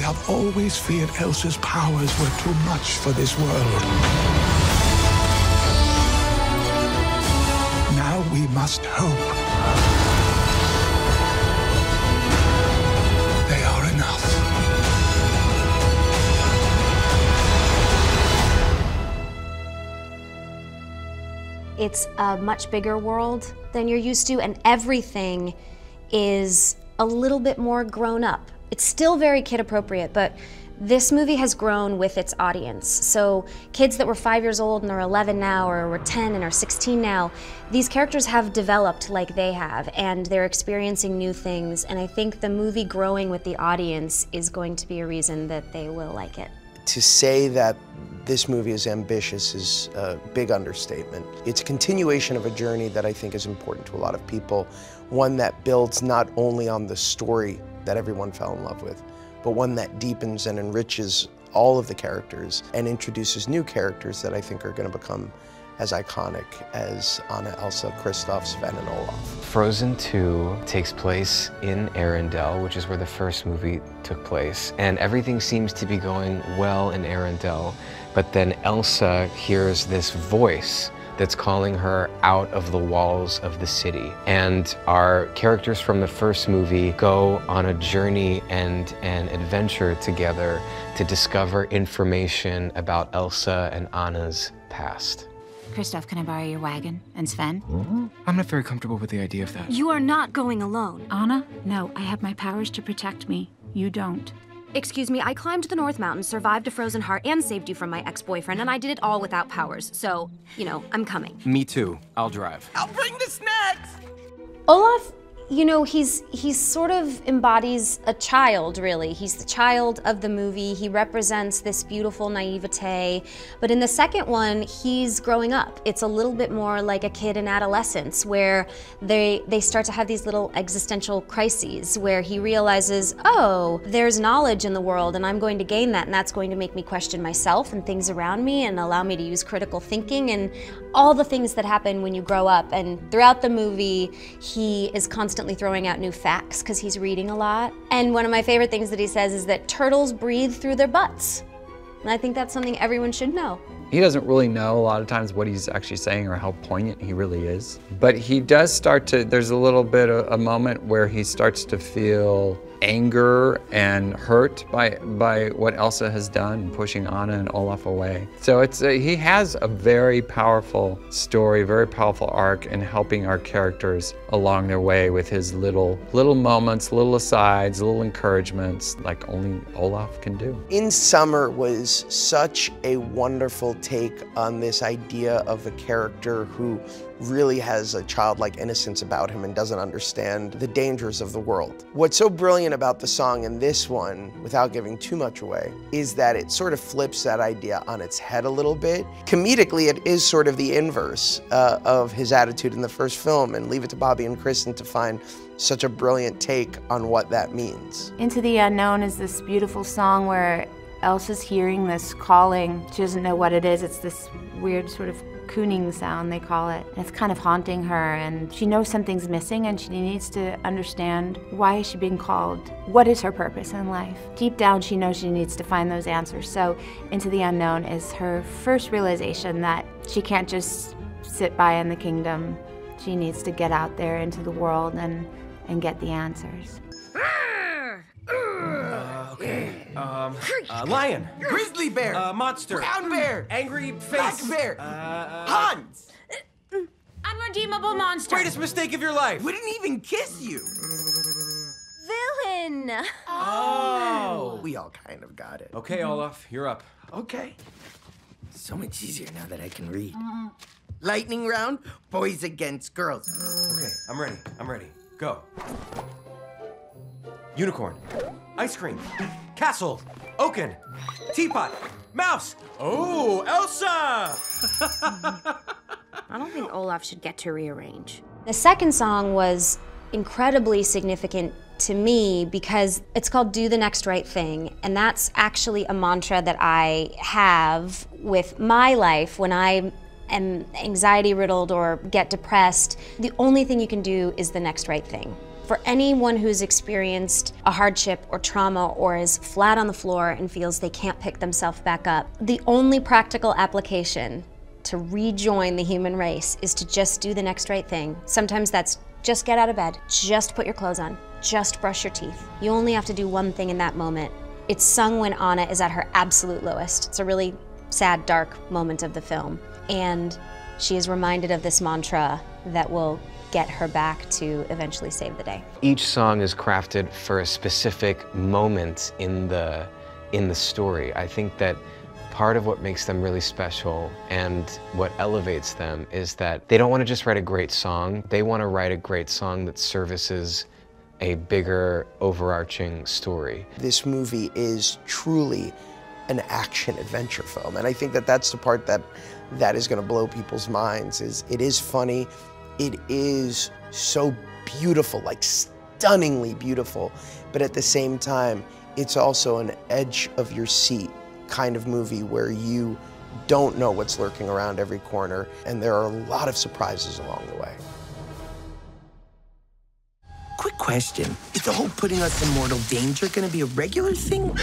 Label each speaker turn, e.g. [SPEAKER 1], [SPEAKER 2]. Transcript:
[SPEAKER 1] have always feared Elsa's powers were too much for this world. Now we must hope they are enough.
[SPEAKER 2] It's a much bigger world than you're used to, and everything is a little bit more grown up. It's still very kid appropriate, but this movie has grown with its audience. So kids that were 5 years old and are 11 now, or were 10 and are 16 now, these characters have developed like they have, and they're experiencing new things, and I think the movie growing with the audience is going to be a reason that they will like it.
[SPEAKER 3] To say that this movie is ambitious is a big understatement. It's a continuation of a journey that I think is important to a lot of people, one that builds not only on the story that everyone fell in love with, but one that deepens and enriches all of the characters and introduces new characters that I think are going to become as iconic as Anna, Elsa, Kristoff, Sven, and Olaf.
[SPEAKER 4] Frozen 2 takes place in Arendelle, which is where the first movie took place, and everything seems to be going well in Arendelle, but then Elsa hears this voice that's calling her out of the walls of the city. And our characters from the first movie go on a journey and an adventure together to discover information about Elsa and Anna's past.
[SPEAKER 5] Kristoff, can I borrow your wagon? And Sven?
[SPEAKER 6] I'm not very comfortable with the idea of that.
[SPEAKER 2] You are not going alone.
[SPEAKER 5] Anna? No, I have my powers to protect me. You don't.
[SPEAKER 2] Excuse me, I climbed the North Mountain, survived a frozen heart, and saved you from my ex-boyfriend, and I did it all without powers. So, you know, I'm coming.
[SPEAKER 6] Me too. I'll drive.
[SPEAKER 7] I'll bring the snacks!
[SPEAKER 2] Olaf, you know, he's sort of embodies a child, really. He's the child of the movie. He represents this beautiful naivete. But in the second one, he's growing up. It's a little bit more like a kid in adolescence, where they start to have these little existential crises, where he realizes, oh, there's knowledge in the world, and I'm going to gain that, and that's going to make me question myself and things around me, and allow me to use critical thinking, and all the things that happen when you grow up. And throughout the movie, he is constantly throwing out new facts because he's reading a lot. And one of my favorite things that he says is that turtles breathe through their butts. And I think that's something everyone should know.
[SPEAKER 8] He doesn't really know a lot of times what he's actually saying or how poignant he really is. But he does start to, there's a little bit of a moment where he starts to feel anger and hurt by what Elsa has done, pushing Anna and Olaf away. So he has a very powerful story, very powerful arc in helping our characters along their way with his little moments, little asides, little encouragements like only Olaf can do.
[SPEAKER 3] In Summer was such a wonderful take on this idea of a character who really has a childlike innocence about him and doesn't understand the dangers of the world. What's so brilliant about the song in this one, without giving too much away, is that it sort of flips that idea on its head a little bit. Comedically, it is sort of the inverse of his attitude in the first film, and leave it to Bobby and Kristen to find such a brilliant take on what that means.
[SPEAKER 5] Into the Unknown is this beautiful song where Elsa's hearing this calling. She doesn't know what it is. It's this weird sort of cooning sound, they call it. And it's kind of haunting her, and she knows something's missing, and she needs to understand, why is she being called? What is her purpose in life? Deep down, she knows she needs to find those answers. So Into the Unknown is her first realization that she can't just sit by in the kingdom. She needs to get out there into the world and get the answers.
[SPEAKER 7] Lion. Grizzly bear.
[SPEAKER 9] Monster.
[SPEAKER 7] Brown bear.
[SPEAKER 9] Angry face.
[SPEAKER 7] Black bear. Hans.
[SPEAKER 5] Unredeemable monster.
[SPEAKER 9] Greatest mistake of your life.
[SPEAKER 7] Wouldn't even kiss you.
[SPEAKER 2] Villain!
[SPEAKER 9] Oh.
[SPEAKER 7] We all kind of got it.
[SPEAKER 9] Okay, Olaf, you're up.
[SPEAKER 7] Okay. So much easier now that I can read. Lightning round, boys against girls.
[SPEAKER 9] Okay, I'm ready. Go. Unicorn. Ice cream. Castle. Oaken. Teapot. Mouse. Oh, Elsa!
[SPEAKER 2] I don't think Olaf should get to rearrange. The second song was incredibly significant to me because it's called Do the Next Right Thing, and that's actually a mantra that I have with my life when I am anxiety riddled or get depressed. The only thing you can do is the next right thing. For anyone who's experienced a hardship or trauma or is flat on the floor and feels they can't pick themselves back up, the only practical application to rejoin the human race is to just do the next right thing. Sometimes that's just get out of bed, just put your clothes on, just brush your teeth. You only have to do one thing in that moment. It's sung when Anna is at her absolute lowest. It's a really sad, dark moment of the film. And she is reminded of this mantra that will get her back to eventually save the day.
[SPEAKER 4] Each song is crafted for a specific moment in the story. I think that part of what makes them really special and what elevates them is that they don't want to just write a great song, they want to write a great song that services a bigger, overarching story.
[SPEAKER 3] This movie is truly an action-adventure film, and I think that that's the part that is going to blow people's minds. Is it is funny, it is so beautiful, like stunningly beautiful, but at the same time, it's also an edge of your seat kind of movie where you don't know what's lurking around every corner, and there are a lot of surprises along the way.
[SPEAKER 7] Quick question. Is the whole putting us in mortal danger gonna be a regular thing?